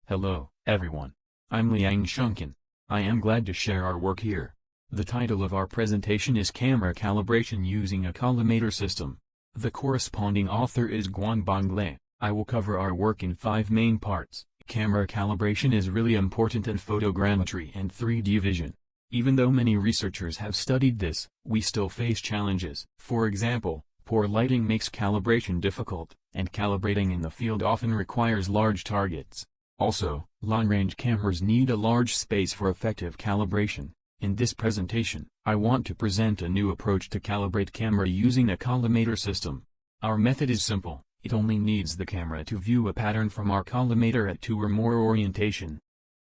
Hello, everyone. I'm Liang Shunkin. I am glad to share our work here. The title of our presentation is Camera Calibration Using a Collimator System. The corresponding author is Guanbang Lei. I will cover our work in 5 main parts. Camera calibration is really important in photogrammetry and 3D vision. Even though many researchers have studied this, we still face challenges. For example, poor lighting makes calibration difficult, and calibrating in the field often requires large targets. Also, long-range cameras need a large space for effective calibration. In this presentation, I want to present a new approach to calibrate camera using a collimator system. Our method is simple, it only needs the camera to view a pattern from our collimator at 2 or more orientation.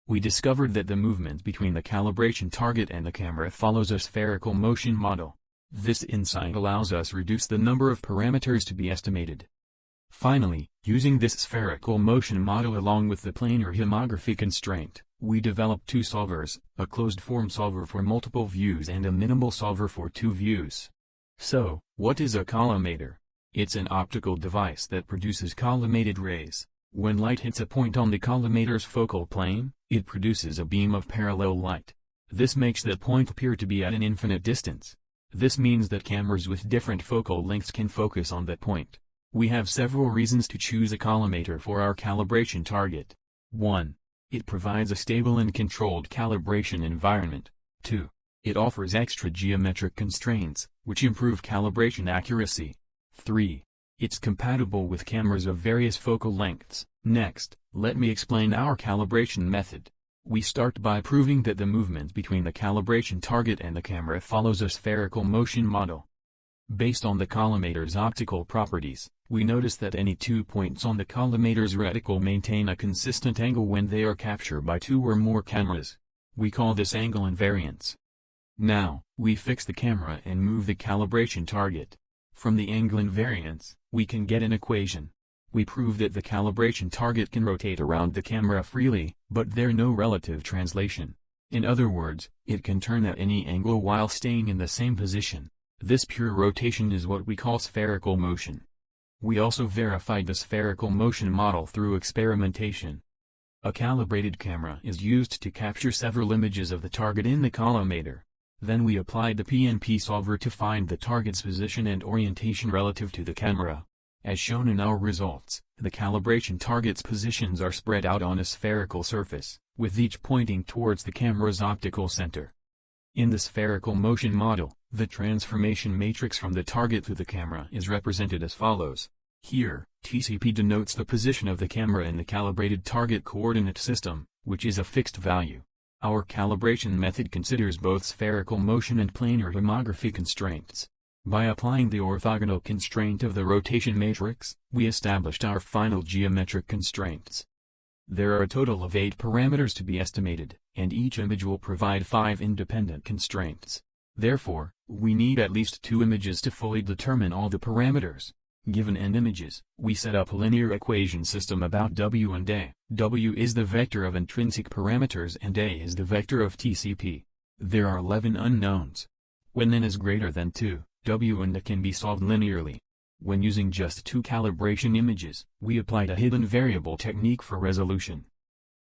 We discovered that the movement between the calibration target and the camera follows a spherical motion model. This insight allows us reduce the number of parameters to be estimated. Finally, using this spherical motion model along with the planar homography constraint, we developed 2 solvers, a closed-form solver for multiple views and a minimal solver for 2 views. So, what is a collimator? It's an optical device that produces collimated rays. When light hits a point on the collimator's focal plane, it produces a beam of parallel light. This makes that point appear to be at an infinite distance. This means that cameras with different focal lengths can focus on that point. We have several reasons to choose a collimator for our calibration target. 1. It provides a stable and controlled calibration environment. 2. It offers extra geometric constraints, which improve calibration accuracy. 3. It's compatible with cameras of various focal lengths. Next, let me explain our calibration method. We start by proving that the movement between the calibration target and the camera follows a spherical motion model. Based on the collimator's optical properties, we notice that any 2 points on the collimator's reticle maintain a consistent angle when they are captured by 2 or more cameras. We call this angle invariance. Now, we fix the camera and move the calibration target. From the angle invariance, we can get an equation. We prove that the calibration target can rotate around the camera freely, but there's no relative translation. In other words, it can turn at any angle while staying in the same position. This pure rotation is what we call spherical motion. We also verified the spherical motion model through experimentation. A calibrated camera is used to capture several images of the target in the collimator. Then we applied the PNP solver to find the target's position and orientation relative to the camera. As shown in our results, the calibration target's positions are spread out on a spherical surface, with each pointing towards the camera's optical center. In the spherical motion model, the transformation matrix from the target to the camera is represented as follows. Here, TCP denotes the position of the camera in the calibrated target coordinate system, which is a fixed value. Our calibration method considers both spherical motion and planar homography constraints. By applying the orthogonal constraint of the rotation matrix, we established our final geometric constraints. There are a total of 8 parameters to be estimated, and each image will provide 5 independent constraints. Therefore, we need at least 2 images to fully determine all the parameters. Given n images, we set up a linear equation system about W and A. W is the vector of intrinsic parameters and A is the vector of TCP. There are 11 unknowns. When n is greater than 2, W and A can be solved linearly. When using just 2 calibration images, we applied a hidden variable technique for resolution.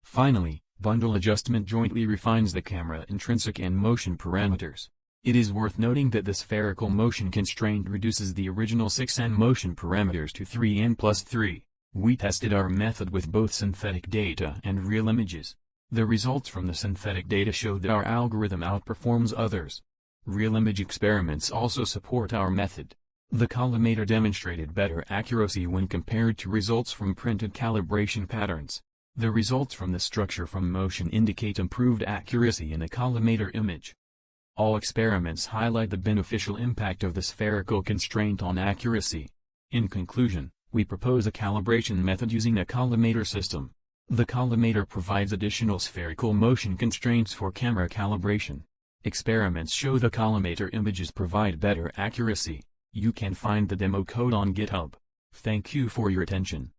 Finally, bundle adjustment jointly refines the camera intrinsic and motion parameters. It is worth noting that the spherical motion constraint reduces the original 6n motion parameters to 3n plus 3. We tested our method with both synthetic data and real images. The results from the synthetic data showed that our algorithm outperforms others. Real image experiments also support our method. The collimator demonstrated better accuracy when compared to results from printed calibration patterns. The results from the structure from motion indicate improved accuracy in a collimator image. All experiments highlight the beneficial impact of the spherical constraint on accuracy. In conclusion, we propose a calibration method using a collimator system. The collimator provides additional spherical motion constraints for camera calibration. Experiments show the collimator images provide better accuracy. You can find the demo code on GitHub. Thank you for your attention.